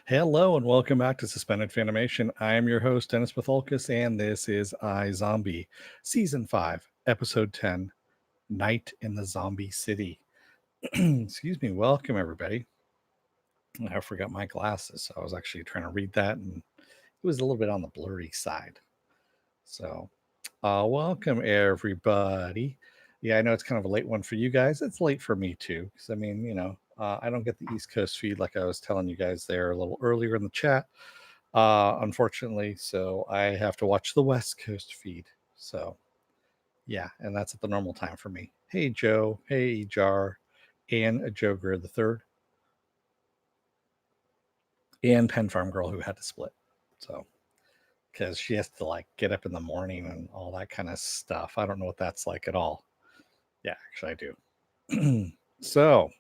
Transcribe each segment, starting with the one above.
Hello and welcome back to Suspended Fanimation. I am your host, Dennis Patholkis, and this is iZombie, Season 5, Episode 10, Night in the Zombie City. Excuse me. Welcome, everybody. I forgot my glasses, so I was actually trying to read that, and it was a little bit on the blurry side. So, welcome, everybody. Yeah, I know it's kind of a late one for you guys. It's late for me, too, because I don't get the East Coast feed like I was telling you guys there a little earlier in the chat. Unfortunately, so I have to watch the West Coast feed. So, yeah, and that's at the normal time for me. Hey, Joe. Hey, Jar. And Joe Greer the third. And Pen Farm Girl who had to split. So, because she has to like get up in the morning and all that kind of stuff. I don't know what that's like at all. Yeah, actually, I do. So,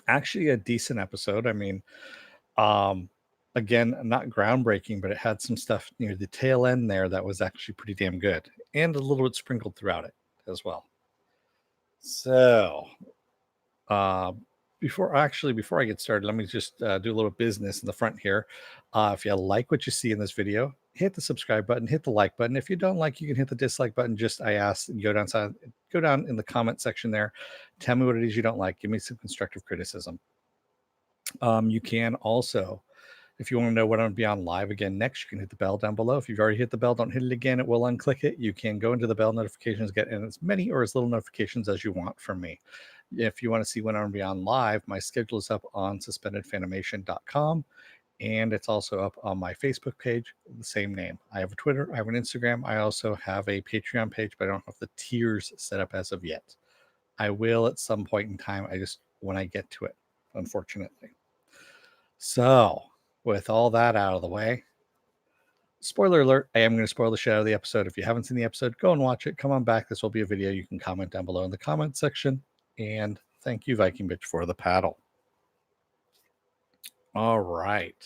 actually, a decent episode. I mean, again, not groundbreaking, but it had some stuff near the tail end there that was actually pretty damn good, and a little bit sprinkled throughout it as well. So, uh, before I get started, let me just do a little business in the front here. If you like what you see in this video, hit the subscribe button, hit the like button. If you don't like, you can hit the dislike button. Just I ask, and go down in the comment section there. Tell me what it is you don't like. Give me some constructive criticism. You can also, if you want to know when I'm going to be on live again next, you can hit the bell down below. If you've already hit the bell, don't hit it again. It will unclick it. You can go into the bell notifications, get in as many or as little notifications as you want from me. If you want to see when I'm going to be on live, my schedule is up on suspendedfanimation.com. And it's also up on my Facebook page, the same name. I have a Twitter, I have an Instagram. I also have a Patreon page, but I don't have the tiers set up as of yet. I will at some point in time. When I get to it, unfortunately. So, with all that out of the way, spoiler alert, I am going to spoil the shit out of the episode. If you haven't seen the episode, go and watch it. Come on back. This will be a video. You can comment down below in the comment section. And thank you, Viking Bitch, for the paddle. All right.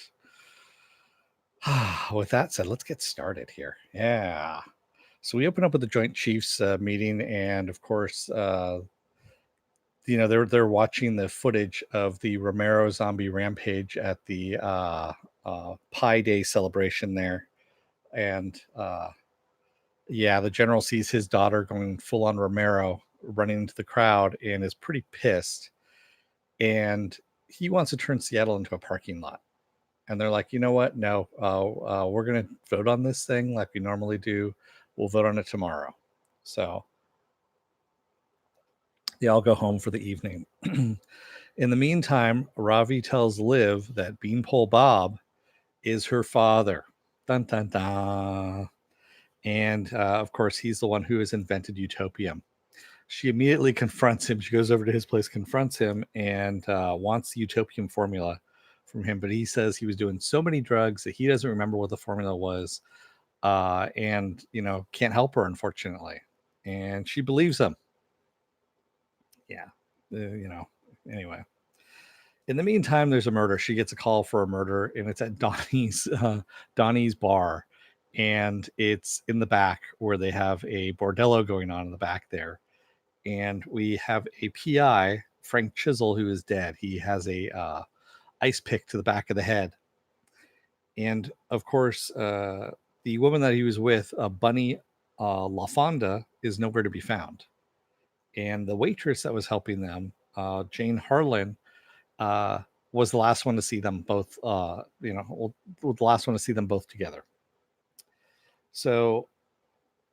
With that said, let's get started here. Yeah. So we open up with the Joint Chiefs meeting, and of course, they're watching the footage of the Romero zombie rampage at the Pi Day celebration there, and yeah, the general sees his daughter going full on Romero, running into the crowd, and is pretty pissed, and he wants to turn Seattle into a parking lot. And they're like, you know what? No, we're going to vote on this thing like we normally do. We'll vote on it tomorrow. So they all go home for the evening. In the meantime, Ravi tells Liv that Beanpole Bob is her father. Dun, dun, dun. And of course, he's the one who has invented Utopium. She immediately confronts him. She goes over to his place, confronts him, and wants the Utopium formula from him. But he says he was doing so many drugs that he doesn't remember what the formula was, and can't help her, unfortunately. And she believes him. Yeah, Anyway, in the meantime, there's a murder. She gets a call for a murder, and it's at Donnie's bar, and it's in the back where they have a bordello going on in the back there. And we have a PI, Frank Chisel, who is dead. He has a ice pick to the back of the head. And of course, the woman that he was with, Bunny LaFonda, is nowhere to be found. And the waitress that was helping them, Jane Harlan, was the last one to see them both, the last one to see them both together. So,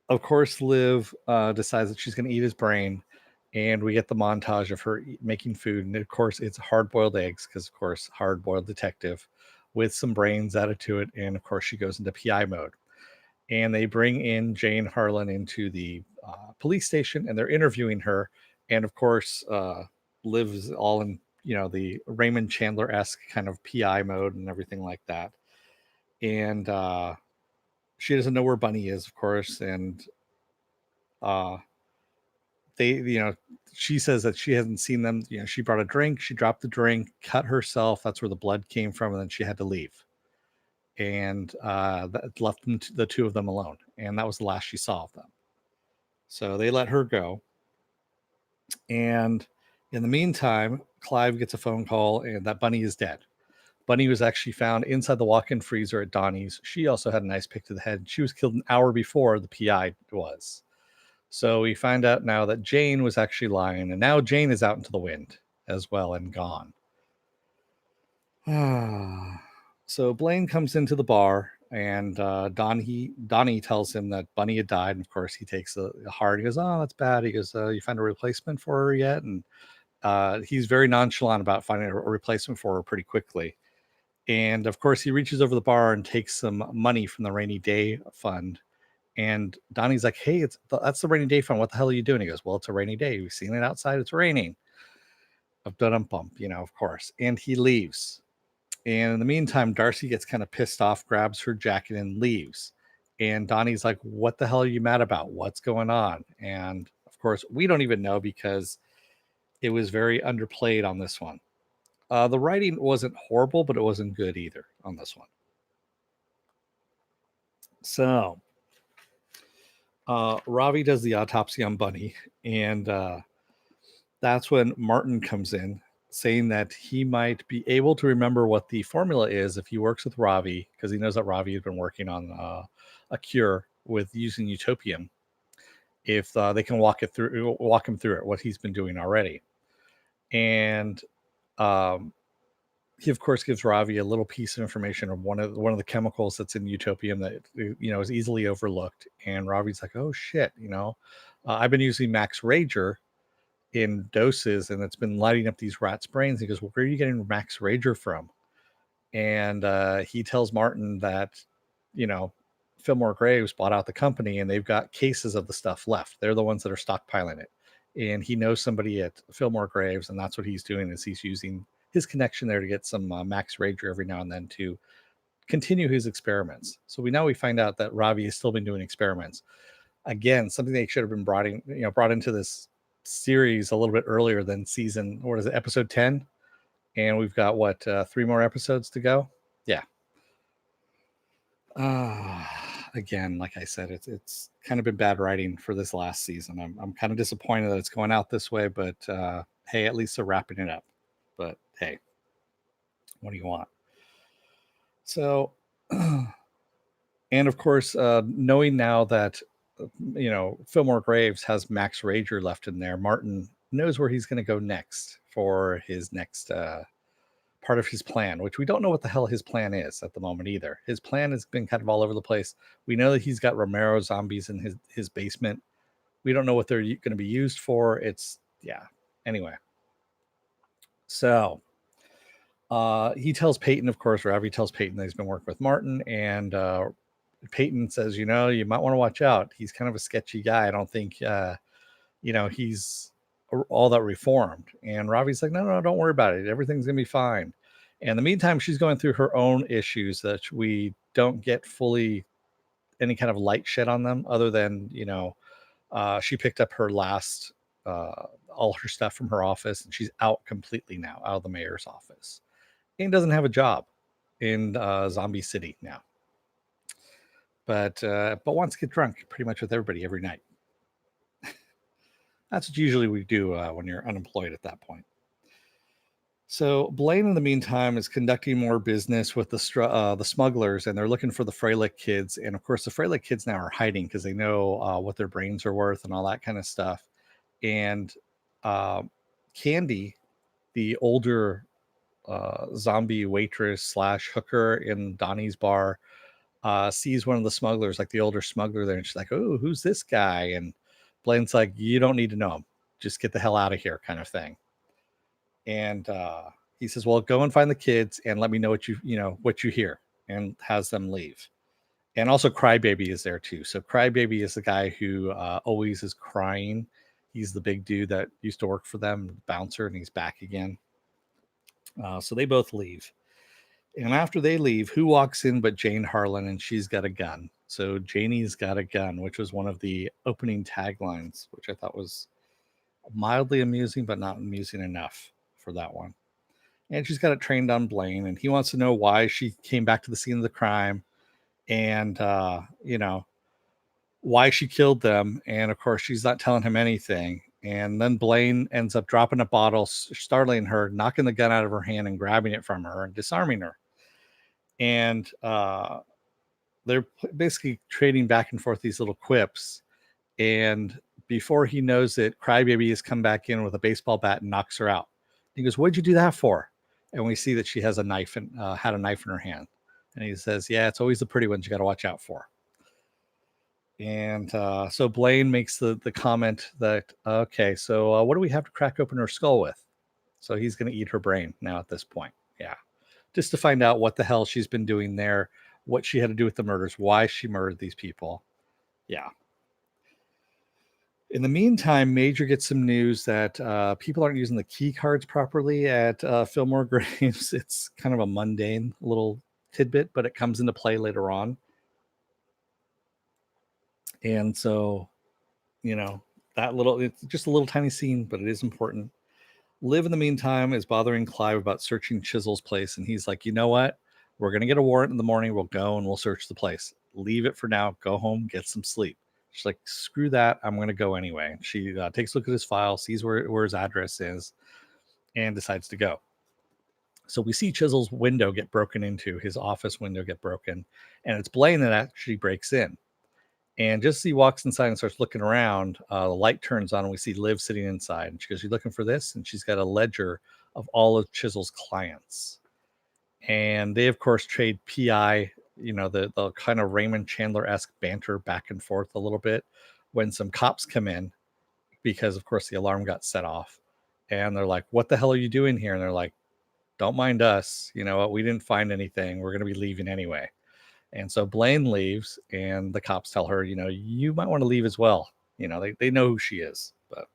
of course, Liv decides that she's going to eat his brain. And we get the montage of her making food. And of course, it's hard-boiled eggs because, of course, hard-boiled detective with some brains added to it. And, of course, she goes into PI mode. And they bring in Jane Harlan into the police station, and they're interviewing her. And, of course, Liv is all in, the Raymond Chandler-esque kind of PI mode and everything like that. And she doesn't know where Bunny is, of course. And she says that she hasn't seen them. She brought a drink, she dropped the drink, cut herself. That's where the blood came from, and then she had to leave. And that left the two of them alone. And that was the last she saw of them. So they let her go. And in the meantime, Clive gets a phone call, and that Bunny is dead. Bunny was actually found inside the walk-in freezer at Donnie's. She also had a nice pick to the head. She was killed an hour before the PI was. So we find out now that Jane was actually lying, and now Jane is out into the wind as well and gone. So Blaine comes into the bar, and Donnie tells him that Bunny had died. And of course, he takes a heart. He goes, "Oh, that's bad." He goes, "You find a replacement for her yet?" And he's very nonchalant about finding a replacement for her pretty quickly. And of course, he reaches over the bar and takes some money from the rainy day fund. And Donnie's like, "Hey, that's the rainy day fund. What the hell are you doing?" He goes, "Well, it's a rainy day. We've seen it outside. It's raining." Of bump, of course. And he leaves. And in the meantime, Darcy gets kind of pissed off, grabs her jacket, and leaves. And Donnie's like, "What the hell are you mad about? What's going on?" And of course, we don't even know because it was very underplayed on this one. The writing wasn't horrible, but it wasn't good either on this one. So Ravi does the autopsy on Bunny, and that's when Martin comes in saying that he might be able to remember what the formula is if he works with Ravi, because he knows that Ravi has been working on a cure with using utopium. If they can walk him through it, what he's been doing already. And he of course gives Ravi a little piece of information of one of the chemicals that's in utopium that is easily overlooked. And Ravi's like, "Oh shit, I've been using Max Rager in doses, and it's been lighting up these rats' brains." He goes, "Well, where are you getting Max Rager from?" And he tells Martin that Fillmore Graves bought out the company, and they've got cases of the stuff left. They're the ones that are stockpiling it. And he knows somebody at Fillmore Graves, and that's what he's doing, is he's using his connection there to get some Max Rager every now and then to continue his experiments. So we find out that Ravi has still been doing experiments. Again, something they should have been brought into this series a little bit earlier than episode 10. And we've got 3 more episodes to go. Yeah. Again, like I said, it's kind of been bad writing for this last season. I'm kind of disappointed that it's going out this way, but hey, at least they're wrapping it up. But hey, what do you want? So, and of course, knowing now that Fillmore Graves has Max Rager left in there, Martin knows where he's going to go next for his next part of his plan, which we don't know what the hell his plan is at the moment either. His plan has been kind of all over the place. We know that he's got Romero zombies in his basement. We don't know what they're going to be used for. Anyway. So he tells Peyton, of course, Ravi tells Peyton that he's been working with Martin, and Peyton says, you might want to watch out. He's kind of a sketchy guy. I don't think, he's all that reformed. And Ravi's like, no, don't worry about it. Everything's going to be fine. And in the meantime, she's going through her own issues that we don't get fully any kind of light shed on them, other than, she picked up her last, all her stuff from her office, and she's out completely now, out of the mayor's office, and doesn't have a job in Zombie City now. But wants to get drunk pretty much with everybody every night. That's what usually we do when you're unemployed at that point. So Blaine, in the meantime, is conducting more business with the smugglers, and they're looking for the Freilich kids. And of course, the Freilich kids now are hiding because they know what their brains are worth and all that kind of stuff. And Candy, the older zombie waitress / hooker in Donnie's bar, sees one of the smugglers, like the older smuggler there, and she's like, "Oh, who's this guy?" And Blaine's like, "You don't need to know him. Just get the hell out of here," kind of thing. And he says, "Well, go and find the kids and let me know what you hear," and has them leave. And also Crybaby is there too. So Crybaby is the guy who always is crying. He's the big dude that used to work for them, bouncer, and he's back again. So they both leave. And after they leave, who walks in but Jane Harlan, and she's got a gun. So Janie's got a gun, which was one of the opening taglines, which I thought was mildly amusing, but not amusing enough for that one. And she's got it trained on Blaine, and he wants to know why she came back to the scene of the crime, and why she killed them. And of course, she's not telling him anything. And then Blaine ends up dropping a bottle, startling her, knocking the gun out of her hand and grabbing it from her and disarming her. And they're basically trading back and forth these little quips. And before he knows it, Crybaby has come back in with a baseball bat and knocks her out. He goes, "What'd you do that for?" And we see that she has a knife and had a knife in her hand. And he says, "Yeah, it's always the pretty ones you got to watch out for." And so Blaine makes the comment that, okay, so what do we have to crack open her skull with? So he's going to eat her brain now at this point. Yeah. Just to find out what the hell she's been doing there, what she had to do with the murders, why she murdered these people. Yeah. In the meantime, Major gets some news that people aren't using the key cards properly at Fillmore Graves. It's kind of a mundane little tidbit, but it comes into play later on. And so, that it's just a little tiny scene, but it is important. Liv, in the meantime, is bothering Clive about searching Chisel's place. And he's like, you know what? We're going to get a warrant in the morning. We'll go and we'll search the place. Leave it for now. Go home, get some sleep. She's like, screw that. I'm going to go anyway. She takes a look at his file, sees where his address is, and decides to go. So we see Chisel's window get broken into, his office window get broken. And it's Blaine that actually breaks in. And just as he walks inside and starts looking around, the light turns on and we see Liv sitting inside. And she goes, "You looking for this?" And she's got a ledger of all of Chisel's clients. And they, of course, trade PI, the kind of Raymond Chandler-esque banter back and forth a little bit when some cops come in because, of course, the alarm got set off. And they're like, "What the hell are you doing here?" And they're like, "Don't mind us. You know what? We didn't find anything. We're going to be leaving anyway." And so Blaine leaves, and the cops tell her, you might want to leave as well. They know who she is. But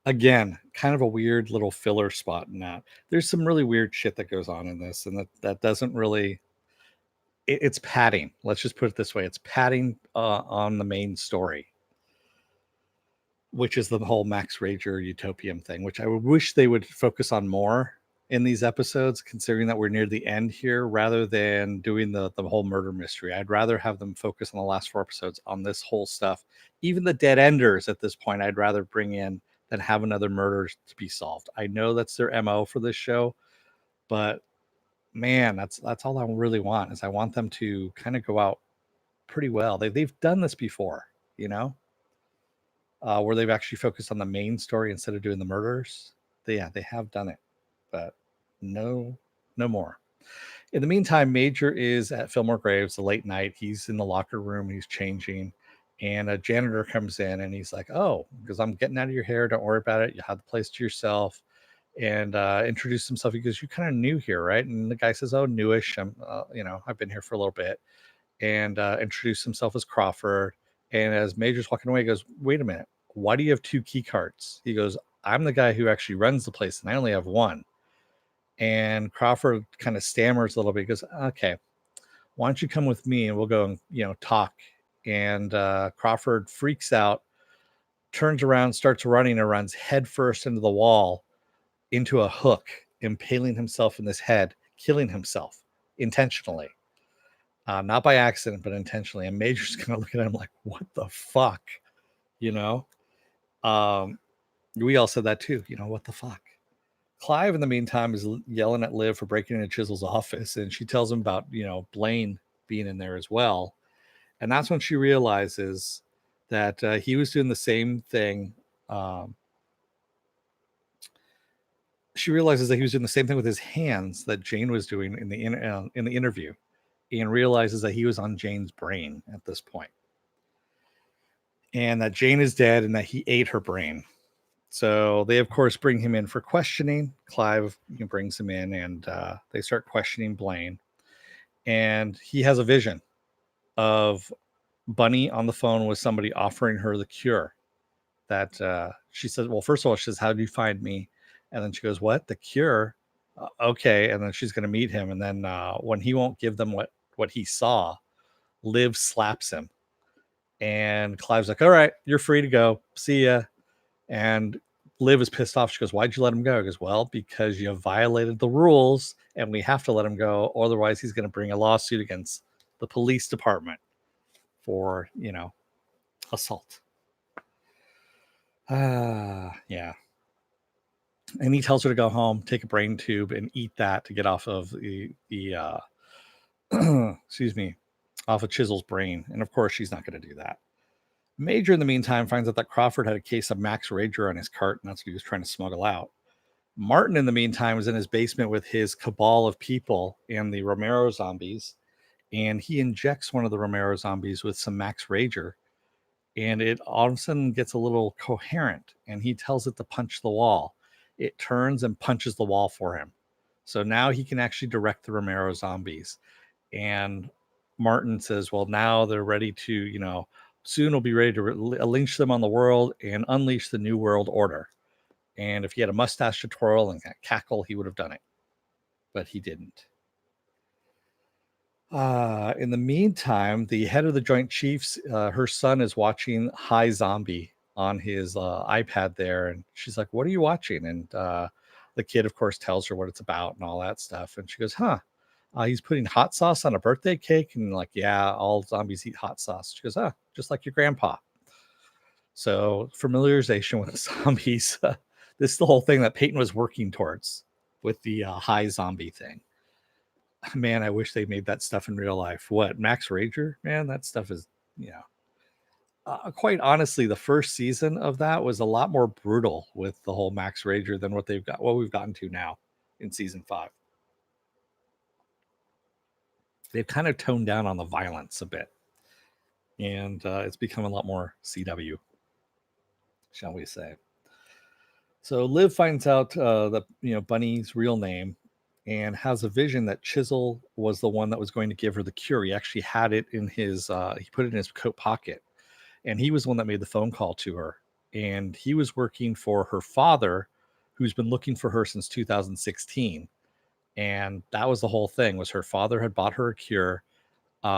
again, kind of a weird little filler spot in that. There's some really weird shit that goes on in this, and that doesn't really. It's padding. Let's just put it this way: it's padding on the main story, which is the whole Max Rager Utopium thing, which I wish they would focus on more in these episodes, considering that we're near the end here, rather than doing the whole murder mystery. I'd rather have them focus on the last 4 episodes on this whole stuff. Even the dead enders at this point, I'd rather bring in than have another murder to be solved. I know that's their MO for this show, but man, that's all I really want is I want them to kind of go out pretty well. They've done this before, where they've actually focused on the main story instead of doing the murders. They have done it, but no more. In the meantime, Major is at Fillmore Graves, a late night. He's in the locker room. He's changing, and a janitor comes in, and he's like, "Oh, because I'm getting out of your hair. Don't worry about it. You have the place to yourself." And introduced himself. He goes, "You kind of new here, right?" And the guy says, "Oh, newish. I'm, I've been here for a little bit." And introduced himself as Crawford. And as Major's walking away, he goes, "Wait a minute. Why do you have 2 key cards?" He goes, "I'm the guy who actually runs the place, and I only have 1." And Crawford kind of stammers a little bit. He goes, "Okay, why don't you come with me and we'll go and talk." And Crawford freaks out, turns around, starts running, and runs headfirst into the wall, into a hook, impaling himself in his head, killing himself intentionally. Not by accident, but intentionally. And Major's kind of looking at him like, "What the fuck?" You know? We all said that too. What the fuck? Clive, in the meantime, is yelling at Liv for breaking into Chisel's office, and she tells him about, Blaine being in there as well. And that's when she realizes that he was doing the same thing. She realizes that he was doing the same thing with his hands that Jane was doing in the interview, and realizes that he was on Jane's brain at this point, and that Jane is dead, and that he ate her brain. So they, of course, bring him in for questioning. Clive brings him in, and they start questioning Blaine. And he has a vision of Bunny on the phone with somebody offering her the cure. That she says, well, first of all, she says, "How did you find me?" And then she goes, "What? The cure?" Okay. And then she's going to meet him. And then when he won't give them what he saw, Liv slaps him. And Clive's like, "All right, you're free to go. See ya." And Liv is pissed off. She goes, "Why'd you let him go?" He goes, "Well, because you violated the rules and we have to let him go. Otherwise, he's going to bring a lawsuit against the police department for, assault." Yeah. And he tells her to go home, take a brain tube, and eat that to get off of the excuse me, off of Chisel's brain. And of course, she's not going to do that. Major, in the meantime, finds out that Crawford had a case of Max Rager on his cart, and that's what he was trying to smuggle out. Martin, in the meantime, was in his basement with his cabal of people and the Romero zombies, and he injects one of the Romero zombies with some Max Rager, and it all of a sudden gets a little coherent, and he tells it to punch the wall. It turns and punches the wall for him. So now he can actually direct the Romero zombies. And Martin says, well, now they're ready to, soon we'll be ready to unleash them on the world and unleash the New World Order. And if he had a mustache tutorial and a cackle, he would have done it. But he didn't. In the meantime, the head of the Joint Chiefs, her son is watching iZombie on his iPad there. And she's like, what are you watching? And the kid, of course, tells her what it's about and all that stuff. And she goes, he's putting hot sauce on a birthday cake. And like, yeah, all zombies eat hot sauce. She goes, just like your grandpa. So familiarization with zombies. This is the whole thing that Peyton was working towards with the iZombie thing. Man, I wish they made that stuff in real life. What, Max Rager? Man, that stuff is, quite honestly, the first season of that was a lot more brutal with the whole Max Rager than what we've gotten to now in season 5. They've kind of toned down on the violence a bit, and it's become a lot more CW, shall we say. So Liv finds out Bunny's real name and has a vision that Chisel was the one that was going to give her the cure. He actually had it in his he put it in his coat pocket, and he was the one that made the phone call to her. And he was working for her father, who's been looking for her since 2016. And that was the whole thing, was her father had bought her a cure. They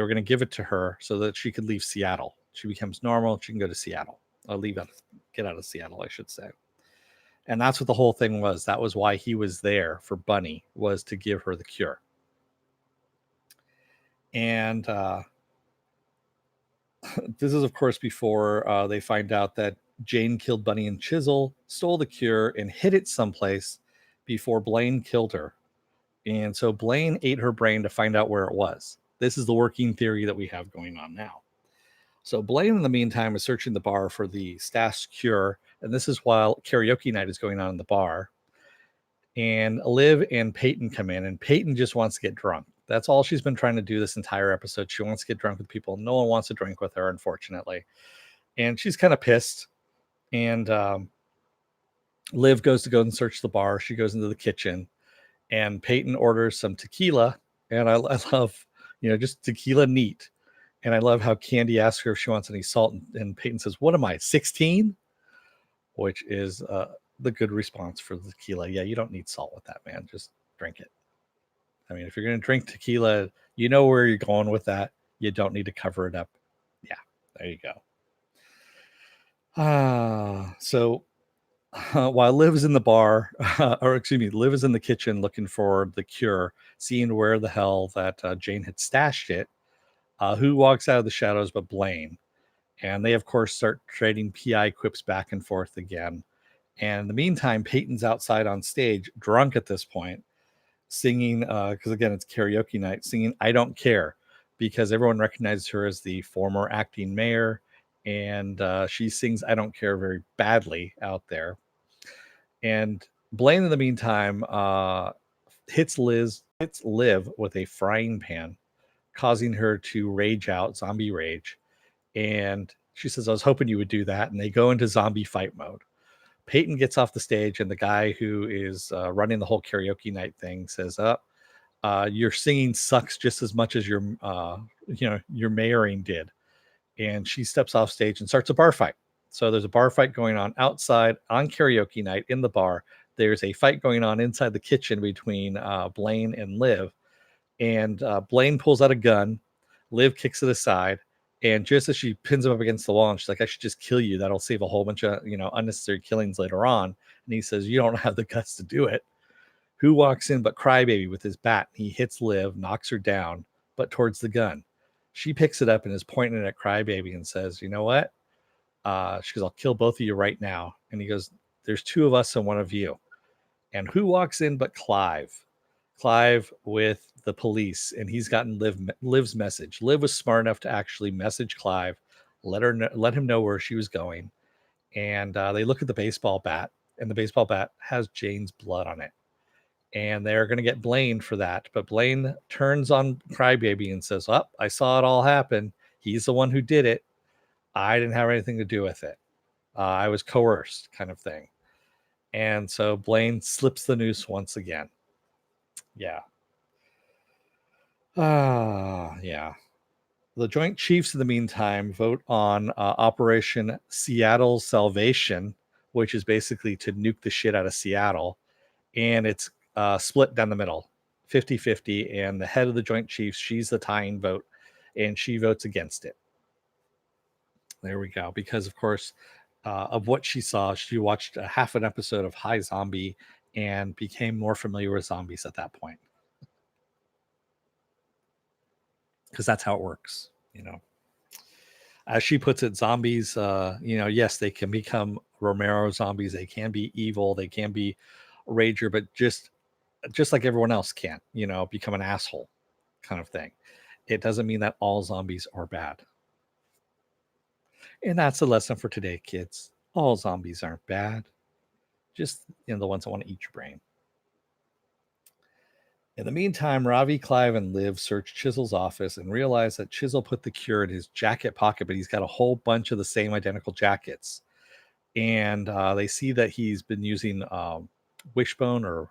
were going to give it to her so that she could leave Seattle. She becomes normal. She can go to Seattle. Get out of Seattle, I should say. And that's what the whole thing was. That was why he was there for Bunny, was to give her the cure. And this is, of course, before they find out that Jane killed Bunny and Chisel, stole the cure, and hid it someplace before Blaine killed her. And so Blaine ate her brain to find out where it was. This is the working theory that we have going on now. So Blaine, in the meantime, is searching the bar for the stashed cure, and this is while karaoke night is going on in the bar. And Liv and Peyton come in, and Peyton just wants to get drunk. That's all she's been trying to do this entire episode. She wants to get drunk with people. No one wants to drink with her, unfortunately. And she's kind of pissed. And Liv goes to go and search the bar. She goes into the kitchen, and Peyton orders some tequila. And I love, just tequila neat. And I love how Candy asks her if she wants any salt. And Peyton says, what am I, 16? Which is the good response for the tequila. Yeah, you don't need salt with that, man. Just drink it. I mean, if you're going to drink tequila, you know where you're going with that. You don't need to cover it up. Yeah, there you go. So while Liv is in the bar, Liv is in the kitchen looking for the cure, seeing where the hell that Jane had stashed it, who walks out of the shadows but Blaine. And they, of course, start trading PI quips back and forth again. And in the meantime, Peyton's outside on stage, drunk at this point, singing, because again, it's karaoke night, singing I Don't Care, because everyone recognizes her as the former acting mayor. And she sings I Don't Care very badly out there. And Blaine, in the meantime, hits Liv with a frying pan, causing her to rage out, zombie rage. And she says, I was hoping you would do that. And they go into zombie fight mode. Peyton gets off the stage, and the guy who is running the whole karaoke night thing says, your singing sucks just as much as your mayoring did. And she steps off stage and starts a bar fight. So there's a bar fight going on outside on karaoke night in the bar. There's a fight going on inside the kitchen between Blaine and Liv. And Blaine pulls out a gun. Liv kicks it aside. And just as she pins him up against the wall, and she's like, I should just kill you. That'll save a whole bunch of, unnecessary killings later on. And he says, you don't have the guts to do it. Who walks in but Crybaby with his bat? He hits Liv, knocks her down, but towards the gun. She picks it up and is pointing it at Crybaby and says, you know what? She goes, I'll kill both of you right now. And he goes, there's two of us and one of you. And who walks in but Clive? Clive with the police, and he's gotten Liv's message. Liv was smart enough to actually message Clive, let him know where she was going, and they look at the baseball bat, and the baseball bat has Jane's blood on it, and they're going to get blamed for that. But Blaine turns on Crybaby and says, "Oh, I saw it all happen. He's the one who did it. I didn't have anything to do with it. I was coerced," kind of thing. And so Blaine slips the noose once again. Yeah. Yeah. The Joint Chiefs, in the meantime, vote on Operation Seattle Salvation, which is basically to nuke the shit out of Seattle. And it's split down the middle, 50-50. And the head of the Joint Chiefs, she's the tying vote, and she votes against it. There we go. Because, of course, of what she saw, she watched a half an episode of iZombie and became more familiar with zombies at that point. Because that's how it works, As she puts it, zombies, yes, they can become Romero zombies. They can be evil. They can be rager, but just like everyone else can, become an asshole kind of thing. It doesn't mean that all zombies are bad. And that's the lesson for today, kids. All zombies aren't bad. Just, the ones that want to eat your brain. In the meantime, Ravi, Clive, and Liv search Chisel's office and realize that Chisel put the cure in his jacket pocket, but he's got a whole bunch of the same identical jackets. And they see that he's been using Wishbone or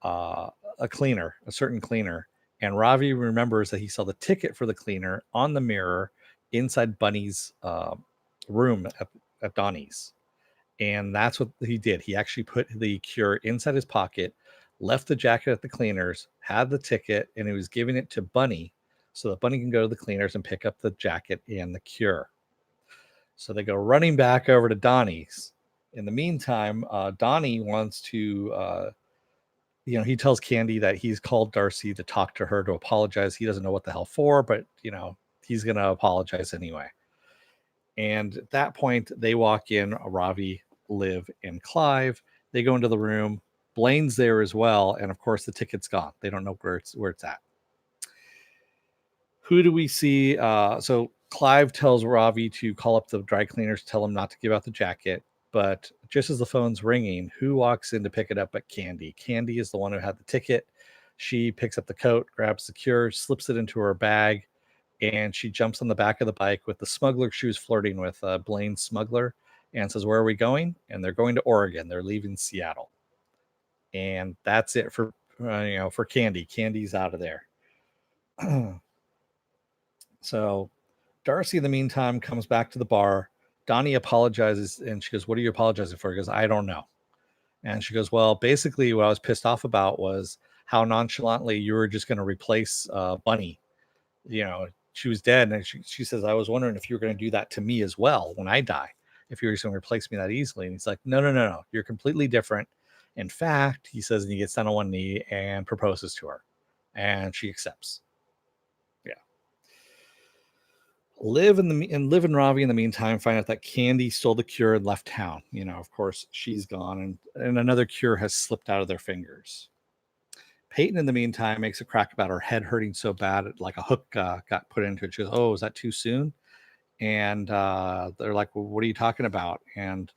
a certain cleaner. And Ravi remembers that he saw the ticket for the cleaner on the mirror inside Bunny's room at Donnie's. And that's what he did. He actually put the cure inside his pocket, left the jacket at the cleaners, had the ticket, and he was giving it to Bunny so that Bunny can go to the cleaners and pick up the jacket and the cure. So they go running back over to Donnie's. In the meantime, Donnie wants to, he tells Candy that he's called Darcy to talk to her to apologize. He doesn't know what the hell for, but, he's going to apologize anyway. And at that point, they walk in, Ravi, Liv, and Clive. They go into the room. Blaine's there as well, and of course the ticket's gone. They don't know where it's at. Who do we see? So Clive tells Ravi to call up the dry cleaners, tell them not to give out the jacket. But just as the phone's ringing, who walks in to pick it up but Candy? Candy is the one who had the ticket. She picks up the coat, grabs the cure, slips it into her bag, and she jumps on the back of the bike with the smuggler she was flirting with, Blaine's smuggler, and says, "Where are we going?" And they're going to Oregon. They're leaving Seattle. And that's it for for Candy. Candy's out of there. So Darcy, in the meantime, comes back to the bar. Donnie apologizes, and she goes, "What are you apologizing for?" He goes, "I don't know." And she goes, "Well, basically what I was pissed off about was how nonchalantly you were just going to replace Bunny. She was dead." And she says, "I was wondering if you were going to do that to me as well when I die, if you were just going to replace me that easily." And he's like, No. You're completely different. In fact, he says, and he gets down on one knee and proposes to her, and she accepts. Yeah. Liv and Ravi, in the meantime, find out that Candy stole the cure and left town. Of course, she's gone, and another cure has slipped out of their fingers. Peyton, in the meantime, makes a crack about her head hurting so bad, like a hook got put into it. She goes, "Oh, is that too soon?" And they're like, "Well, what are you talking about?" And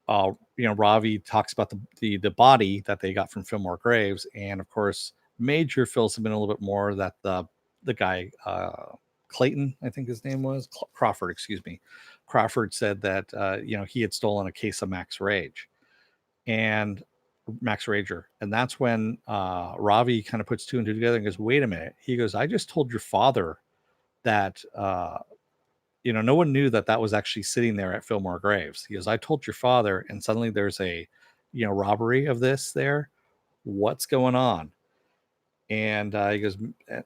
Ravi talks about the body that they got from Fillmore Graves, and of course, Major fills him in a little bit more that the guy Clayton, I think his name was Crawford. Excuse me, Crawford said that he had stolen a case of Max Rager, and that's when Ravi kind of puts two and two together and goes, "Wait a minute." He goes, "I just told your father that no one knew that was actually sitting there at Fillmore Graves." He goes, "I told your father, and suddenly there's a robbery of this there. What's going on?" And he goes,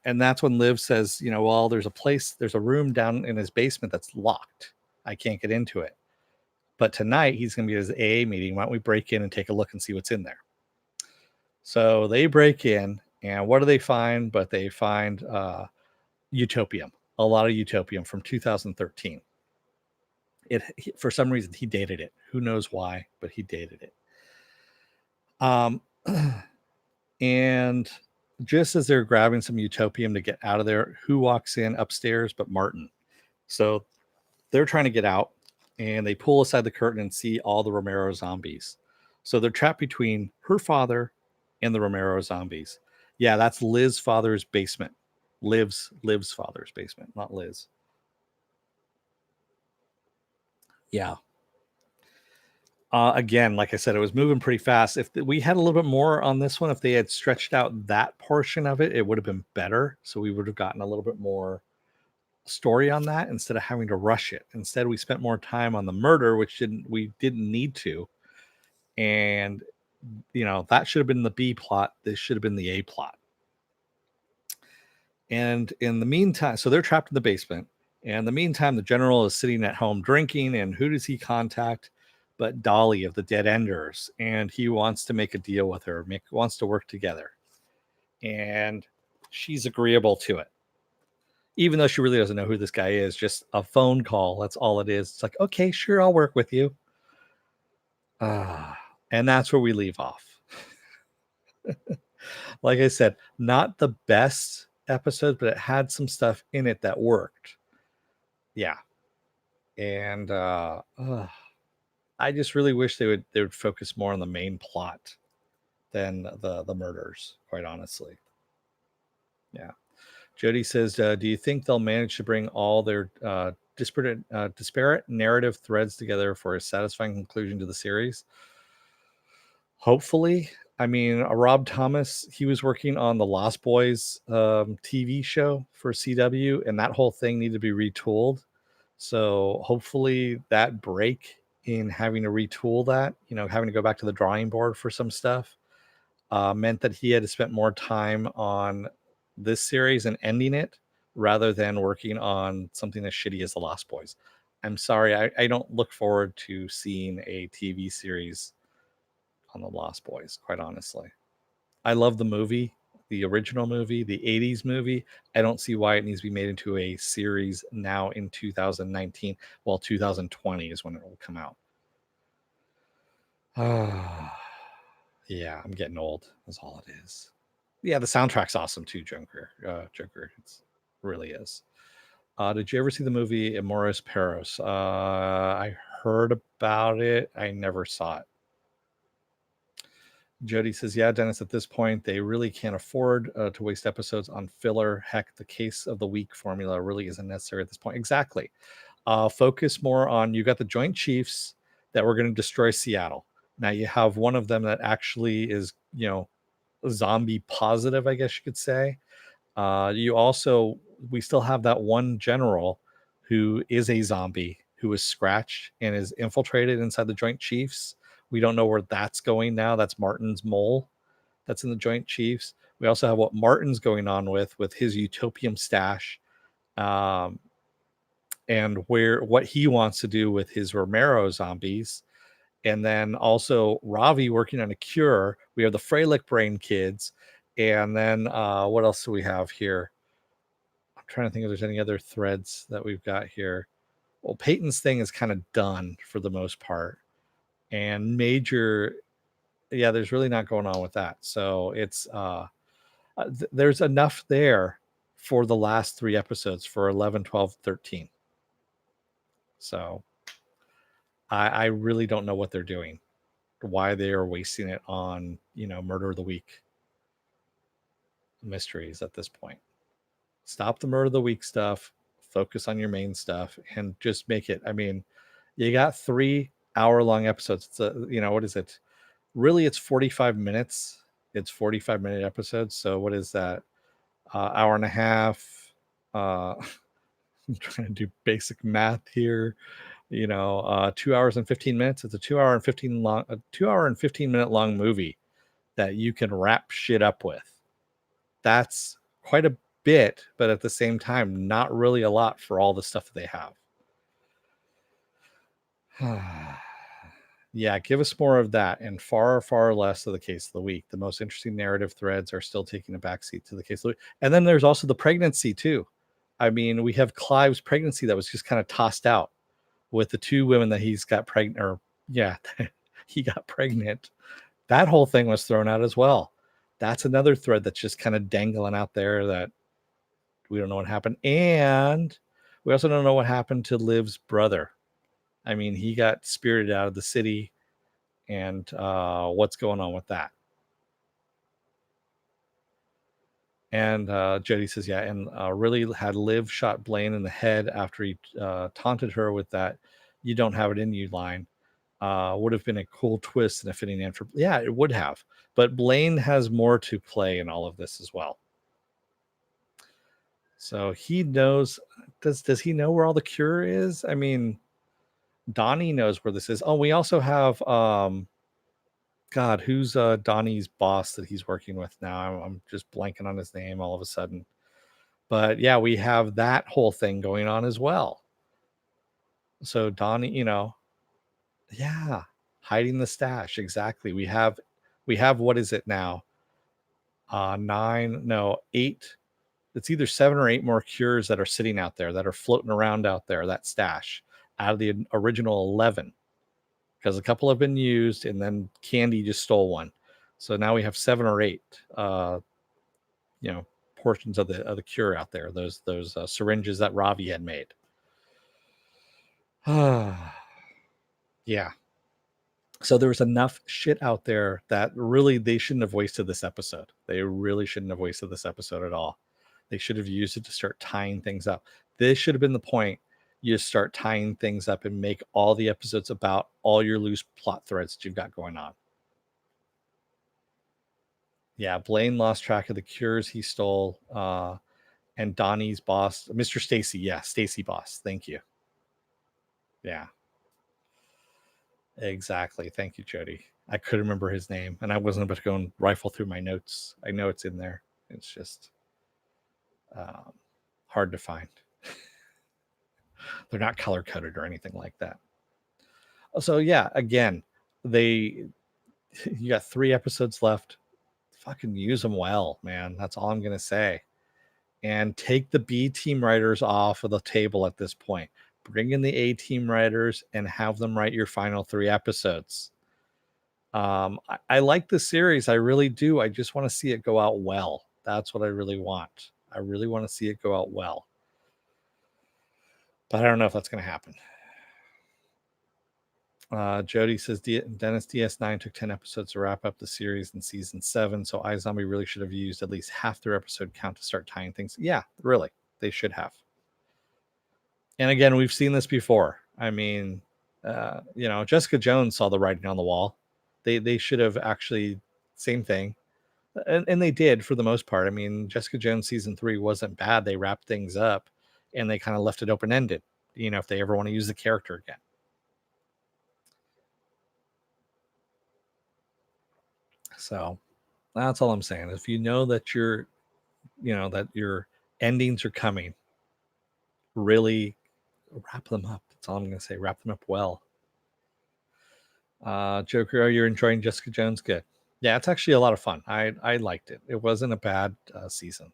and that's when Liv says, "Well, there's a room down in his basement that's locked. I can't get into it. But tonight he's going to be at his AA meeting. Why don't we break in and take a look and see what's in there?" So they break in, and what do they find? But they find utopium, a lot of utopium from 2013. For some reason, he dated it. Who knows why, but he dated it. Um, and just as they're grabbing some utopium to get out of there, who walks in upstairs but Martin? So they're trying to get out, and they pull aside the curtain and see all the Romero zombies. So they're trapped between her father and the Romero zombies. Yeah, that's Liv's father's basement. Liv's father's basement, not Liz. Yeah. Again, like I said, it was moving pretty fast. If we had a little bit more on this one, if they had stretched out that portion of it, it would have been better. So we would have gotten a little bit more story on that instead of having to rush it. Instead, we spent more time on the murder, which we didn't need to. And that should have been the B plot. This should have been the A plot. And in the meantime, so they're trapped in the basement. And in the meantime, the general is sitting at home drinking. And who does he contact but Dolly of the Dead Enders? And he wants to make a deal with her, wants to work together. And she's agreeable to it. Even though she really doesn't know who this guy is, just a phone call. That's all it is. It's like, okay, sure, I'll work with you. And that's where we leave off. Like I said, not the best episode, but it had some stuff in it that worked. Yeah. And I just really wish they would focus more on the main plot than the murders, quite honestly. Yeah. Jody says, do you think they'll manage to bring all their disparate narrative threads together for a satisfying conclusion to the series? Hopefully. I mean, Rob Thomas, he was working on the Lost Boys TV show for CW, and that whole thing needed to be retooled. So hopefully that break in having to retool that, having to go back to the drawing board for some stuff, meant that he had to spend more time on this series and ending it rather than working on something as shitty as the Lost Boys. I'm sorry, I don't look forward to seeing a TV series on the Lost Boys, quite honestly. I love the movie, the original movie, the 80s movie. I don't see why it needs to be made into a series now in 2019. Well, 2020 is when it will come out. Yeah, I'm getting old. That's all it is. Yeah, the soundtrack's awesome too, Joker. It really is. Did you ever see the movie Amores Perros? I heard about it. I never saw it. Jody says, yeah, Dennis, at this point, they really can't afford to waste episodes on filler. Heck, the case of the week formula really isn't necessary at this point. Exactly. Focus more on, you got the Joint Chiefs that were going to destroy Seattle. Now you have one of them that actually is, zombie positive, I guess you could say. We still have that one general who is a zombie who is scratched and is infiltrated inside the Joint Chiefs. We don't know where that's going now. That's Martin's mole that's in the Joint Chiefs. We also have what Martin's going on with his utopium stash, and what he wants to do with his Romero zombies. And then also Ravi working on a cure. We have the Freilich brain kids. And then what else do we have here? I'm trying to think if there's any other threads that we've got here. Well, Peyton's thing is kind of done for the most part. And there's really not going on with that. So it's there's enough there for the last 3 episodes for 11, 12, 13. So I really don't know what they're doing, why they are wasting it on, murder of the week mysteries at this point. Stop the murder of the week stuff, focus on your main stuff, and just make it. I mean, you got 3-hour-long episodes. It's what is it? Really, it's 45 minutes. It's 45-minute episodes. So what is that? Hour and a half. I'm trying to do basic math here. 2 hours and 15 minutes. It's a 2 hour and 15 minute long movie that you can wrap shit up with. That's quite a bit, but at the same time, not really a lot for all the stuff that they have. Yeah, give us more of that, and far, far less of the case of the week. The most interesting narrative threads are still taking a backseat to the case of the week. And then there's also the pregnancy too. I mean, we have Clive's pregnancy that was just kind of tossed out. with the 2 women that he's got pregnant, or yeah, he got pregnant. That whole thing was thrown out as well. That's another thread that's just kind of dangling out there that we don't know what happened. And we also don't know what happened to Liv's brother. I mean, he got spirited out of the city, and what's going on with that? And Jody says, yeah, and really had Liv shot Blaine in the head after he taunted her with that "you don't have it in you" line. Would have been a cool twist and a fitting end for. Yeah, it would have. But Blaine has more to play in all of this as well. So he knows. Does he know where all the cure is? I mean, Donnie knows where this is. Oh, we also have God, who's Donnie's boss that he's working with now? I'm just blanking on his name all of a sudden. But yeah, we have that whole thing going on as well. So Donnie, yeah, hiding the stash. Exactly. We have what is it now? 8. It's either 7 or 8 more cures that are sitting out there, that are floating around out there, that stash, out of the original 11. Because a couple have been used, and then Candy just stole one. So now we have 7 or 8 portions of the cure out there, those syringes that Ravi had made. Yeah. So there was enough shit out there that really they shouldn't have wasted this episode. They really shouldn't have wasted this episode at all. They should have used it to start tying things up. This should have been the point. You start tying things up and make all the episodes about all your loose plot threads that you've got going on. Yeah, Blaine lost track of the cures he stole. And Donnie's boss, Mr. Stacy. Yeah, Stacy boss. Thank you. Yeah. Exactly. Thank you, Jody. I couldn't remember his name, and I wasn't about to go and rifle through my notes. I know it's in there. It's just hard to find. They're not color coded or anything like that. So yeah, again, you got 3 episodes left. Fucking use them well, man. That's all I'm gonna say. And take the B team writers off of the table at this point. Bring in the A team writers and have them write your final 3 episodes. I like the series. I really do. I just want to see it go out well. That's what I really want. I really want to see it go out well. But I don't know if that's going to happen. Jody says Dennis DS9 took 10 episodes to wrap up the series in season 7, so iZombie really should have used at least half their episode count to start tying things. Yeah, really, they should have. And again, we've seen this before. I mean, Jessica Jones saw the writing on the wall. They should have actually, same thing, and they did for the most part. I mean, Jessica Jones season 3 wasn't bad. They wrapped things up, and they kind of left it open ended. If they ever want to use the character again. So that's all I'm saying. If you know that your endings are coming, really wrap them up. That's all I'm going to say. Wrap them up well. Joker, you're enjoying Jessica Jones? Good. Yeah, it's actually a lot of fun. I liked it. It wasn't a bad season.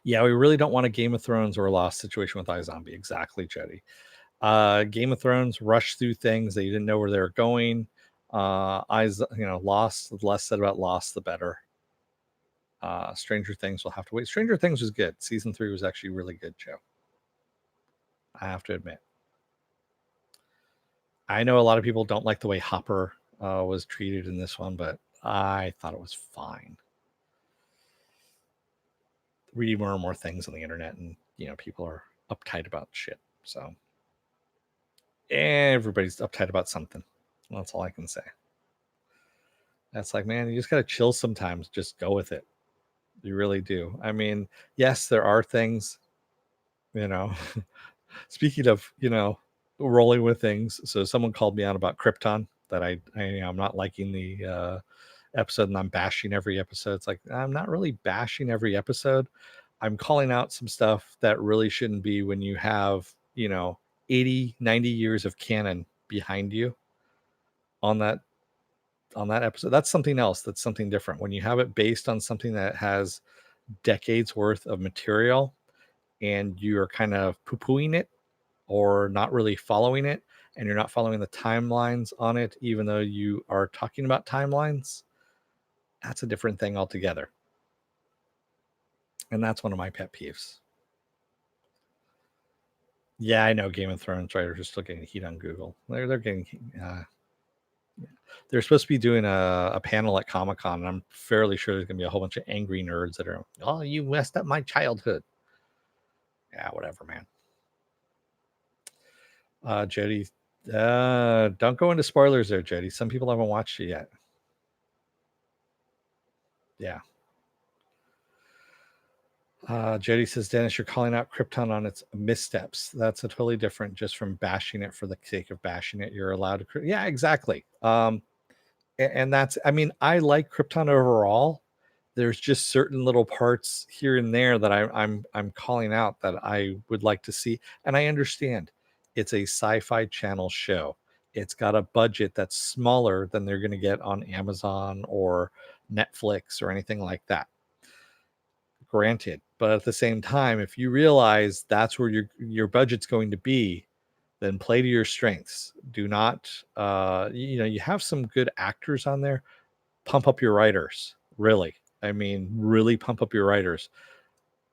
Yeah, we really don't want a Game of Thrones or a Lost situation with iZombie. Exactly, Jody. Game of Thrones rushed through things. They didn't know where they were going. Lost, the less said about Lost, the better. Stranger Things will have to wait. Stranger Things was good. Season 3 was actually really good, Joe. I have to admit. I know a lot of people don't like the way Hopper was treated in this one, but I thought it was fine. Reading more and more things on the internet, and people are uptight about shit. So everybody's uptight about something. That's all I can say. That's like, man, you just gotta chill sometimes. Just go with it. You really do. I mean, yes, there are things, speaking of, rolling with things. So someone called me out about Krypton, that I'm not liking the episode, and I'm bashing every episode. It's like, I'm not really bashing every episode. I'm calling out some stuff that really shouldn't be when you have, 80, 90 years of canon behind you on that episode. That's something else. That's something different. When you have it based on something that has decades worth of material and you're kind of poo-pooing it, or not really following it, and you're not following the timelines on it, even though you are talking about timelines, that's a different thing altogether. And that's one of my pet peeves. Yeah, I know Game of Thrones writers are still getting heat on Google. They're getting. They're supposed to be doing a panel at Comic-Con, and I'm fairly sure there's going to be a whole bunch of angry nerds that are, oh, you messed up my childhood. Yeah, whatever, man. Jody, don't go into spoilers there, Jody. Some people haven't watched it yet. Yeah. Jody says, Dennis, you're calling out Krypton on its missteps. That's a totally different just from bashing it for the sake of bashing it. You're allowed to. Yeah, exactly. And that's, I mean, I like Krypton overall. There's just certain little parts here and there that I'm calling out that I would like to see. And I understand it's a sci-fi channel show. It's got a budget that's smaller than they're going to get on Amazon or Netflix or anything like that. Granted, but at the same time, if you realize that's where your budget's going to be, then play to your strengths. Do not, you have some good actors on there. Pump up your writers, really. I mean, really pump up your writers.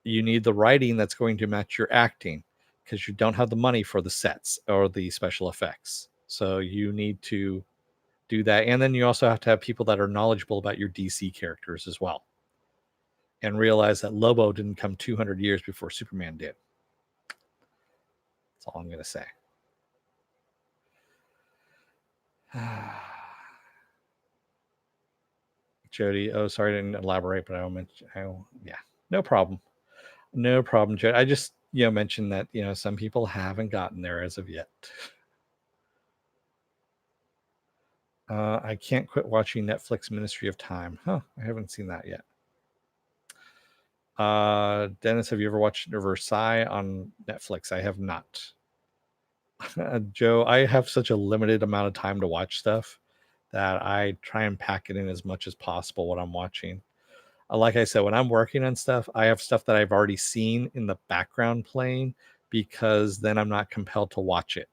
You need the writing that's going to match your acting because you don't have the money for the sets or the special effects. So you need to do that. And then you also have to have people that are knowledgeable about your DC characters as well. And realize that Lobo didn't come 200 years before Superman did. That's all I'm going to say. Jody, oh, sorry I didn't elaborate, but yeah, no problem. No problem, Jody. I just, mentioned that, some people haven't gotten there as of yet. I can't quit watching Netflix Ministry of Time. Huh, I haven't seen that yet. Dennis, have you ever watched Versailles on Netflix? I have not. Joe, I have such a limited amount of time to watch stuff that I try and pack it in as much as possible what I'm watching. Like I said, when I'm working on stuff, I have stuff that I've already seen in the background playing because then I'm not compelled to watch it.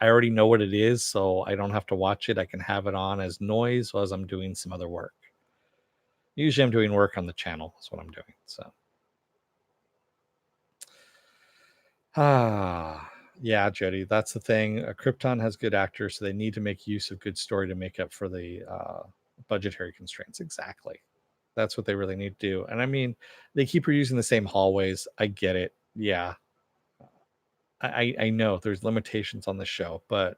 I already know what it is, so I don't have to watch it. I can have it on as noise as I'm doing some other work. Usually I'm doing work on the channel. That's what I'm doing. So. Yeah, Jody, that's the thing. Krypton has good actors, so they need to make use of good story to make up for the budgetary constraints. Exactly. That's what they really need to do. And I mean, they keep reusing the same hallways. I get it. Yeah. I know there's limitations on the show, but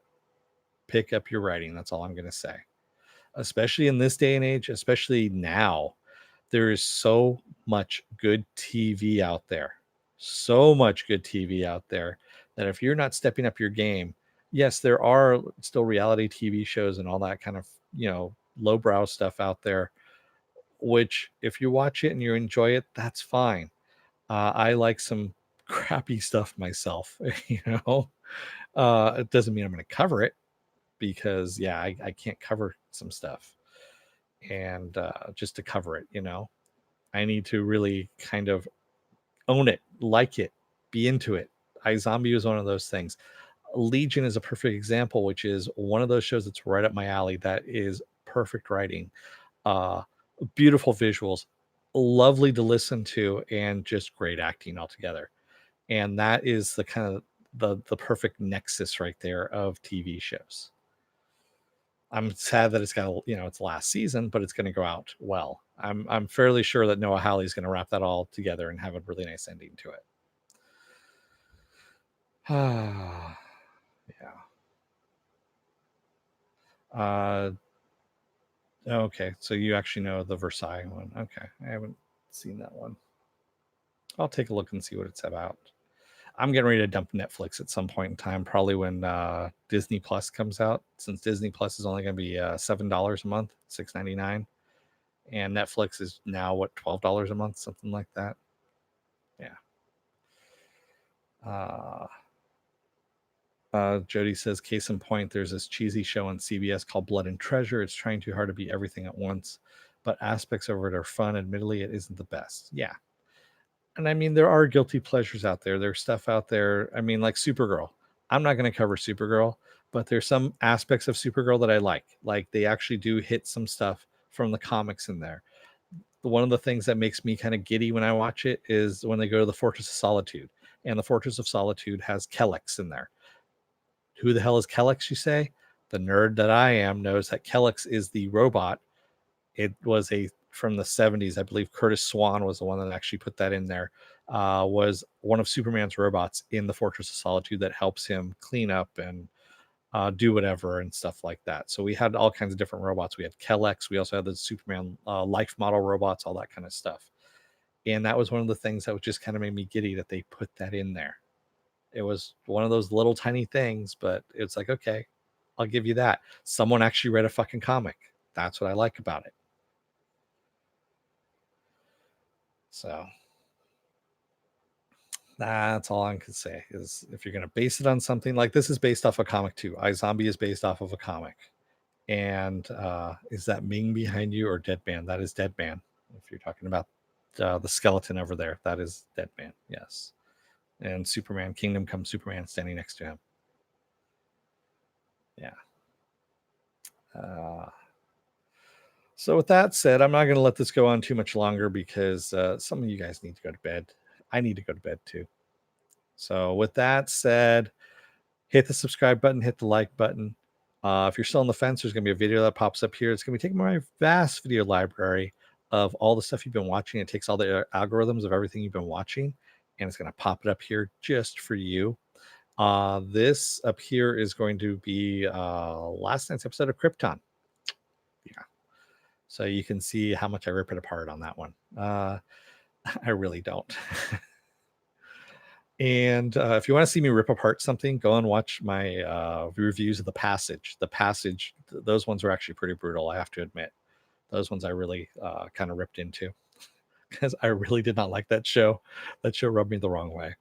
pick up your writing. That's all I'm going to say. Especially in this day and age, especially now, there is so much good TV out there. So much good TV out there that if you're not stepping up your game, yes, there are still reality TV shows and all that kind of, lowbrow stuff out there, which if you watch it and you enjoy it, that's fine. I like some crappy stuff myself, it doesn't mean I'm going to cover it because I can't cover some stuff and just to cover it, I need to really kind of own it, like it, be into it. iZombie was one of those things. Legion is a perfect example, which is one of those shows that's right up my alley. That is perfect writing, beautiful visuals, lovely to listen to, and just great acting altogether. And that is the kind of the perfect nexus right there of TV shows. I'm sad that it's got, it's last season, but it's going to go out well. I'm fairly sure that Noah Hawley's going to wrap that all together and have a really nice ending to it. Yeah. Okay, so you actually know the Versailles one. Okay, I haven't seen that one. I'll take a look and see what it's about. I'm getting ready to dump Netflix at some point in time, probably when Disney Plus comes out, since Disney Plus is only going to be $7 a month, $6.99, and Netflix is now what, $12 a month, something like that. Yeah. Jody says, case in point, there's this cheesy show on CBS called Blood and Treasure. It's trying too hard to be everything at once, but aspects of it are fun. Admittedly, it isn't the best. Yeah. And I mean, there are guilty pleasures out there. There's stuff out there. I mean, like Supergirl. I'm not going to cover Supergirl, but there's some aspects of Supergirl that I like. Like they actually do hit some stuff from the comics in there. One of the things that makes me kind of giddy when I watch it is when they go to the Fortress of Solitude, and the Fortress of Solitude has Kellex in there. Who the hell is Kellex, you say? The nerd that I am knows that Kellex is the robot. It was a from the 70s. I believe Curtis Swan was the one that actually put that in there. Was one of Superman's robots in the Fortress of Solitude that helps him clean up and do whatever and stuff like that. So we had all kinds of different robots. We had Kellex. We also had the Superman life model robots, all that kind of stuff. And that was one of the things that just kind of made me giddy that they put that in there. It was one of those little tiny things, but it's like, okay, I'll give you that. Someone actually read a fucking comic. That's what I like about it. So that's all I can say is if you're going to base it on something like this is based off a comic too. iZombie is based off of a comic. And is that Ming behind you or Dead Man? That is Dead Man. If you're talking about the skeleton over there, that is Dead Man. Yes. And Superman, Kingdom Come Superman standing next to him. Yeah. So with that said, I'm not going to let this go on too much longer because some of you guys need to go to bed. I need to go to bed too. So with that said, hit the subscribe button, hit the like button. If you're still on the fence, there's going to be a video that pops up here. It's going to be taking my vast video library of all the stuff you've been watching. It takes all the algorithms of everything you've been watching, and it's going to pop it up here just for you. This up here is going to be last night's episode of Krypton. Yeah. So you can see how much I rip it apart on that one. I really don't. And if you want to see me rip apart something, go and watch my reviews of The Passage. The Passage, those ones were actually pretty brutal, I have to admit. Those ones I really kind of ripped into because I really did not like that show. That show rubbed me the wrong way.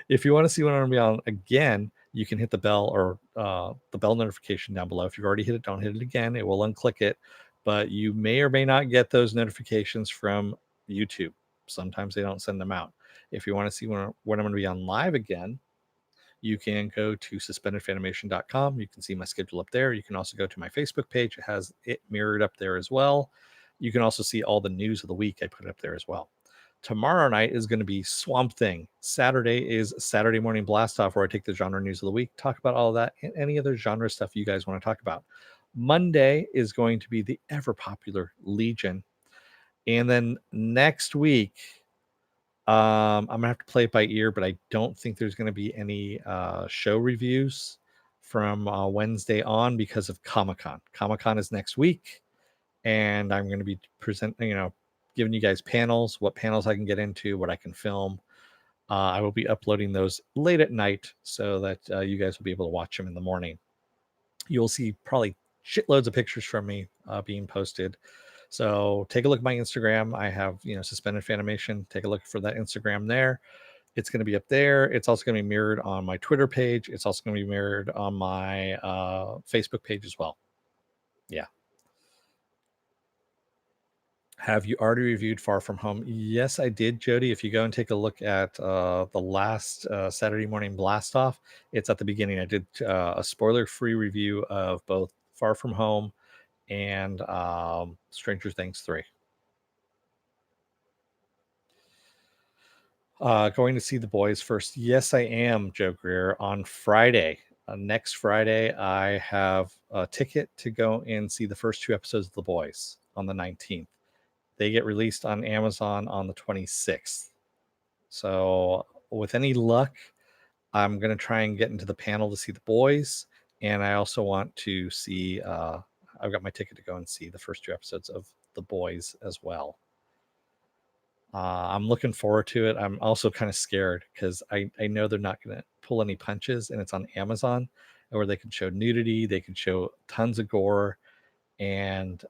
If you want to see what I'm going to be on again, you can hit the bell or the bell notification down below. If you've already hit it, don't hit it again. It will unclick it. But you may or may not get those notifications from YouTube. Sometimes they don't send them out. If you want to see when I'm going to be on live again, you can go to suspendedfanimation.com. You can see my schedule up there. You can also go to my Facebook page. It has it mirrored up there as well. You can also see all the news of the week. I put it up there as well. Tomorrow night is going to be Swamp Thing. Saturday is Saturday Morning Blast Off, where I take the genre news of the week, talk about all of that, and any other genre stuff you guys want to talk about. Monday is going to be the ever popular Legion. And then next week, I'm going to have to play it by ear, but I don't think there's going to be any show reviews from Wednesday on because of Comic-Con. Comic-Con is next week, and I'm going to be presenting, giving you guys panels, what panels I can get into, what I can film. I will be uploading those late at night so that you guys will be able to watch them in the morning. You'll see probably shitloads of pictures from me being posted. So take a look at my Instagram. I have, Suspended Fanimation. Take a look for that Instagram there. It's going to be up there. It's also going to be mirrored on my Twitter page. It's also going to be mirrored on my Facebook page as well. Yeah. Have you already reviewed Far From Home? Yes, I did, Jody. If you go and take a look at the last Saturday Morning Blast Off, it's at the beginning. I did a spoiler-free review of both Far From Home and Stranger Things 3. Going to see The Boys first. Yes, I am, Joe Greer, on Friday. Next Friday, I have a ticket to go and see the first 2 episodes of The Boys on the 19th. They get released on Amazon on the 26th. So with any luck, I'm going to try and get into the panel to see The Boys. And I also want to see, I've got my ticket to go and see the first 2 episodes of The Boys as well. I'm looking forward to it. I'm also kind of scared because I know they're not going to pull any punches, and it's on Amazon where they can show nudity, they can show tons of gore, and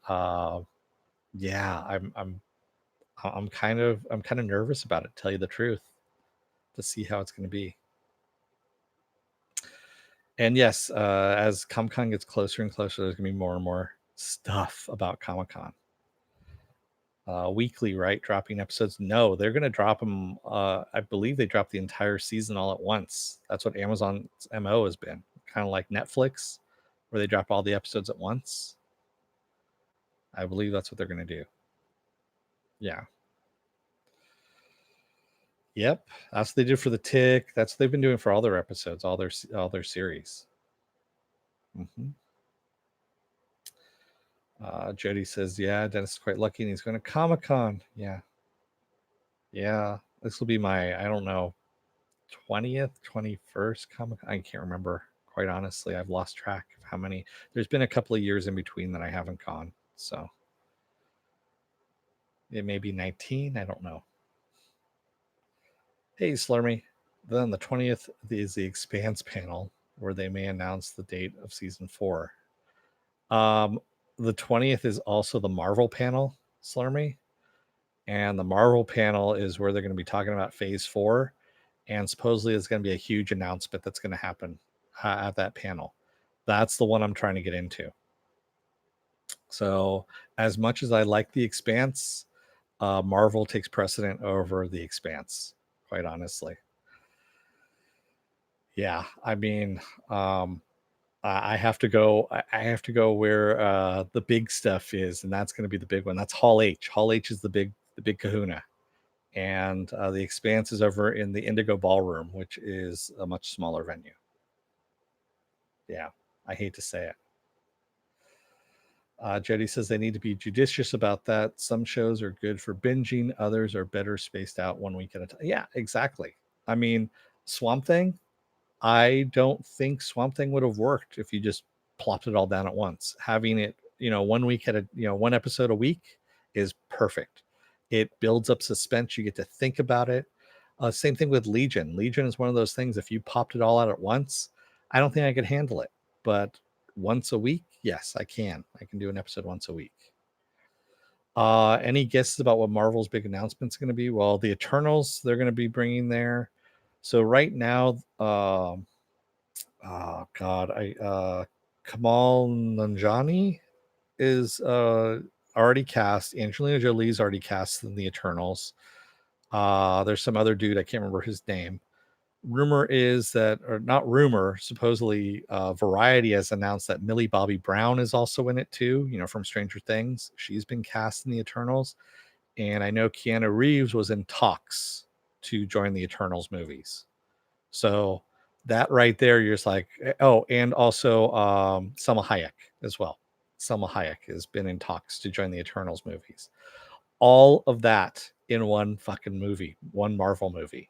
yeah, I'm kind of nervous about it, to tell you the truth, to see how it's going to be. And yes, as Comic-Con gets closer and closer, there's going to be more and more stuff about Comic-Con. weekly, right? Dropping episodes. No, they're going to drop them. I believe they drop the entire season all at once. That's what Amazon's MO has been, kind of like Netflix, where they drop all the episodes at once. I believe that's what they're going to do. Yeah. Yep, that's what they did for the Tick. That's what they've been doing for all their episodes, all their series. Mm-hmm. Jody says, "Yeah, Dennis is quite lucky, and he's going to Comic-Con. Yeah, yeah. This will be my, I don't know, 20th, 21st Comic. I can't remember. Quite honestly, I've lost track of how many. There's been a couple of years in between that I haven't gone, so it may be 19. I don't know. Hey, Slurmy. Then the 20th is the Expanse panel, where they may announce the date of season 4. The 20th is also the Marvel panel, Slurmy. And the Marvel panel is where they're going to be talking about Phase 4. And supposedly it's going to be a huge announcement that's going to happen at that panel. That's the one I'm trying to get into. So, as much as I like The Expanse, Marvel takes precedent over The Expanse, quite honestly. Yeah, I mean, I have to go. I have to go where the big stuff is, and that's going to be the big one. That's Hall H. Hall H is the big Kahuna, and the Expanse is over in the Indigo Ballroom, which is a much smaller venue. Yeah, I hate to say it. Jody says they need to be judicious about that. Some shows are good for binging, others are better spaced out 1 week at a time. Yeah, exactly. I mean, Swamp Thing, I don't think Swamp Thing would have worked if you just plopped it all down at once. Having it, 1 week at a, one episode a week is perfect. It builds up suspense. You get to think about it. Same thing with Legion. Legion is one of those things. If you popped it all out at once, I don't think I could handle it. But once a week, yes, I can. I can do an episode once a week. Any guesses about what Marvel's big announcement's going to be? Well, the Eternals they're going to be bringing there. So right now, oh God, Kamal Nanjiani is already cast. Angelina Jolie's already cast in the Eternals. There's some other dude I can't remember his name. Rumor is that, or not rumor, supposedly Variety has announced that Millie Bobby Brown is also in it too, from Stranger Things. She's been cast in the Eternals. And I know Keanu Reeves was in talks to join the Eternals movies. So that right there, you're just like, oh, and also Selma Hayek as well. Selma Hayek has been in talks to join the Eternals movies. All of that in one fucking movie, one Marvel movie.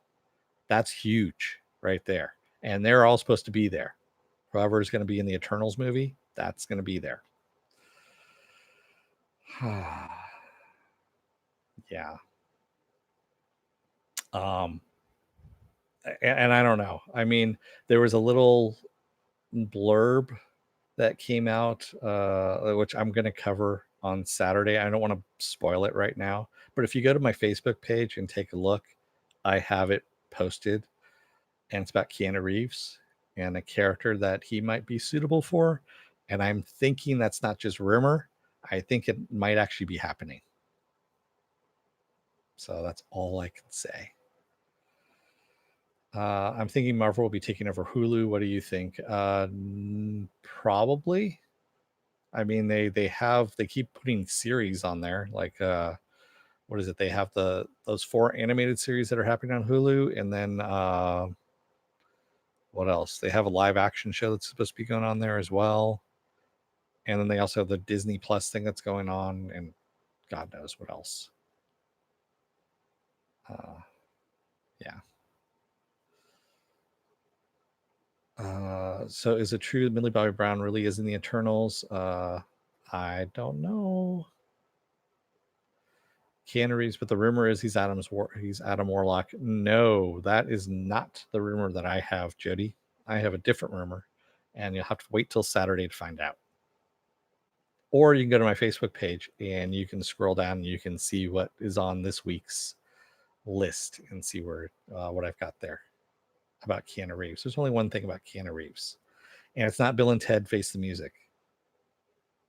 That's huge right there. And they're all supposed to be there. Whoever is going to be in the Eternals movie, that's going to be there. Yeah. And I don't know. I mean, there was a little blurb that came out, which I'm going to cover on Saturday. I don't want to spoil it right now, but if you go to my Facebook page and take a look, I have it posted, and it's about Keanu Reeves and a character that he might be suitable for. And I'm thinking that's not just rumor. I think it might actually be happening. So that's all I can say. I'm thinking Marvel will be taking over Hulu. What do you think? Probably. I mean, they keep putting series on there. Like, what is it? They have those 4 animated series that are happening on Hulu, and then what else? They have a live action show that's supposed to be going on there as well. And then they also have the Disney Plus thing that's going on, and God knows what else. Yeah. So is it true that Millie Bobby Brown really is in the Eternals? I don't know. Keanu Reeves, but the rumor is he's Adam Warlock. No, that is not the rumor that I have, Jody. I have a different rumor, and you'll have to wait till Saturday to find out. Or you can go to my Facebook page and you can scroll down and you can see what is on this week's list and see where what I've got there about Keanu Reeves. There's only one thing about Keanu Reeves, and it's not Bill and Ted Face the Music.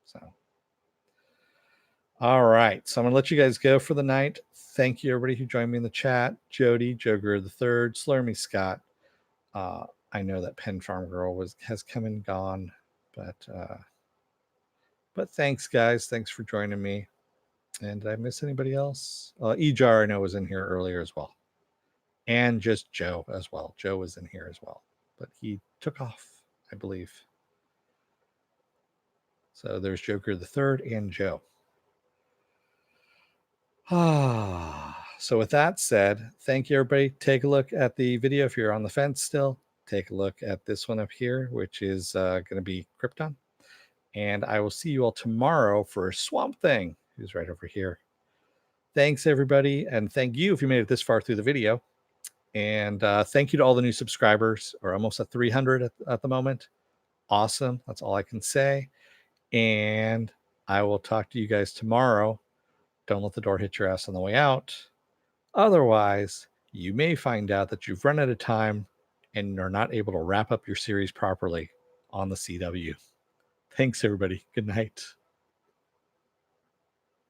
So, All right. So I'm going to let you guys go for the night. Thank you, everybody who joined me in the chat. Jody, Joker the Third, Slurmy Scott. I know that Penn Farm Girl has come and gone, but thanks, guys. Thanks for joining me. And did I miss anybody else? Ejar, I know, was in here earlier as well. And just Joe as well. Joe was in here as well, but he took off, I believe. So there's Joker the Third and Joe. So with that said, thank you, everybody. Take a look at the video if you're on the fence still. Take a look at this one up here, which is going to be Krypton. And I will see you all tomorrow for Swamp Thing, who's right over here. Thanks, everybody. And thank you if you made it this far through the video. And thank you to all the new subscribers. We're almost at 300 at the moment. Awesome. That's all I can say. And I will talk to you guys tomorrow. Don't let the door hit your ass on the way out. Otherwise, you may find out that you've run out of time and are not able to wrap up your series properly on the CW. Thanks, everybody. Good night.